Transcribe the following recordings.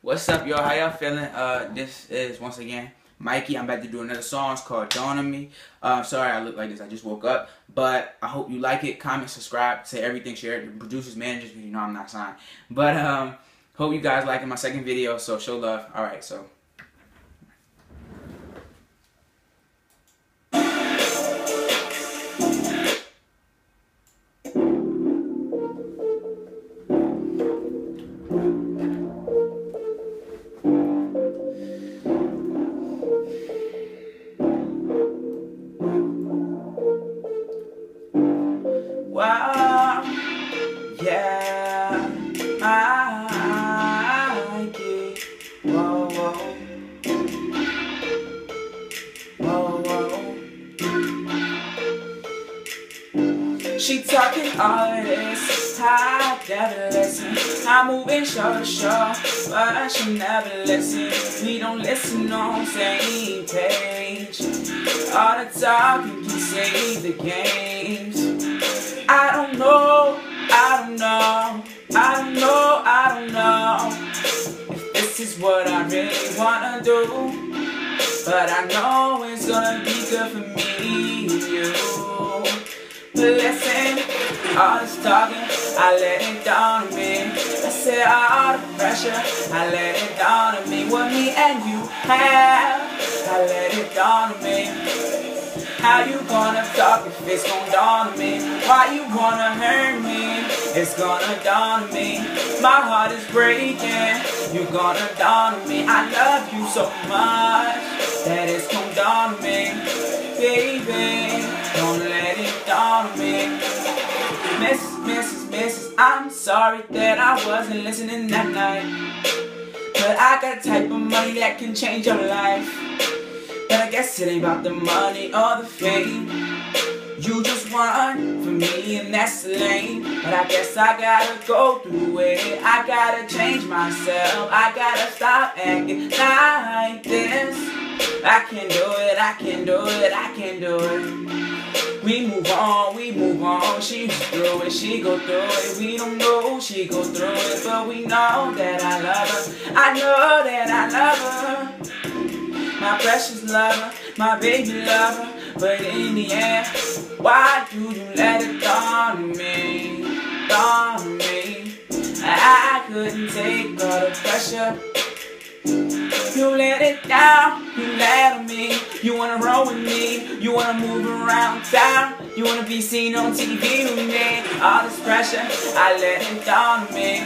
What's up, y'all? How y'all feeling? This is once again Mikey. I'm about to do another song. It's called Dawn on Me. Sorry I look like this. I just woke up. But I hope you like it. Comment, subscribe, say everything, share it. The producers, managers, because you know I'm not signed. But hope you guys like it. My second video, so show love. Alright, so. Wow, yeah, Mikey, whoa, whoa, whoa, whoa. She talking all of this, I never listen. I'm moving show to show, but she never listen. We don't listen on the same page. All the talking can save the games. I don't know if this is what I really wanna do, but I know it's gonna be good for me and you. But listen, all this talking, I let it dawn on me. I said all the pressure, I let it dawn on me. What me and you have, I let it dawn on me. How you gonna talk if it's gonna dawn on me? Why you wanna hurt me? It's gonna dawn on me. My heart is breaking, you gonna dawn on me. I love you so much that it's gonna dawn on me. Baby, don't let it dawn on me. Mrs. I'm sorry that I wasn't listening that night, but I got a type of money that can change your life. But I guess it ain't about the money or the fame. You just want from me and that's lame. But I guess I gotta go through it. I gotta change myself. I gotta stop acting like this. I can do it, I can do it, I can do it. We move on, she through it, she go through it. We don't know she go through it, but we know that I love her. I know that I love her. My precious lover, my baby lover. But in the end, why do you let it dawn on me? Dawn on me. I couldn't take all the pressure. You let it down, you let on me. You wanna roll with me, you wanna move around town. You wanna be seen on TV with me. All this pressure, I let it dawn on me.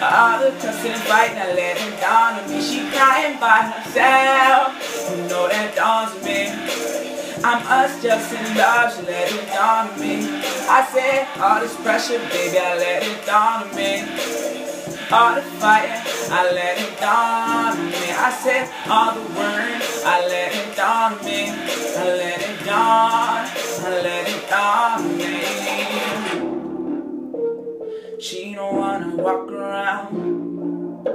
All the cussing and fighting, I let it dawn on me. She crying by herself, you know that dawns on me. I'm us just in love, she let it dawn on me. I said, all this pressure, baby, I let it dawn on me. All the fighting, I let it dawn on me. I said, all the worrying, I let it dawn on me. I let it dawn, I let it dawn on me. She don't wanna walk around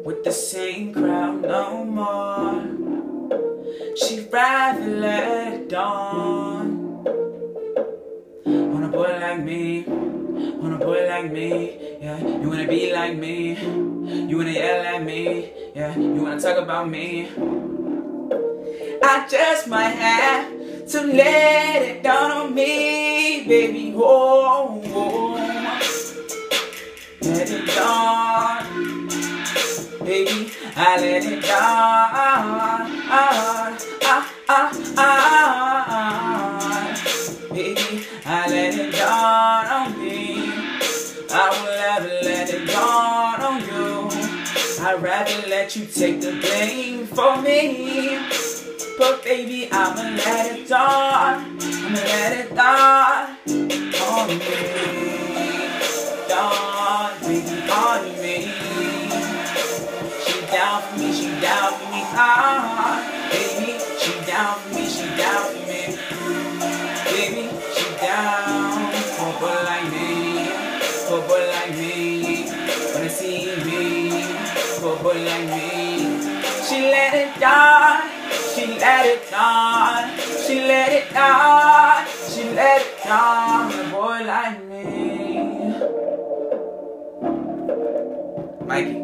with the same crowd no more. She'd rather let it dawn on a boy like me, on a boy like me. Yeah, you wanna be like me, you wanna yell at me. Yeah, you wanna talk about me. I just might have to let it dawn on me, baby. Whoa, whoa. Let it dawn, baby, I let it dawn, baby, I let it dawn on me. I will never let it dawn on you. I'd rather let you take the blame for me. But baby, I'ma let it dawn, I'ma let it dawn on me. Dawn, baby, on me. She down for me, she down for me. Ah, baby, she down for me, she down for me. Baby, she down for a boy like me, for a boy like me. Wanna see me, for a boy like me. She let it dawn, she let it dawn, she let it dawn, she let it dawn. A boy like me. Mikey.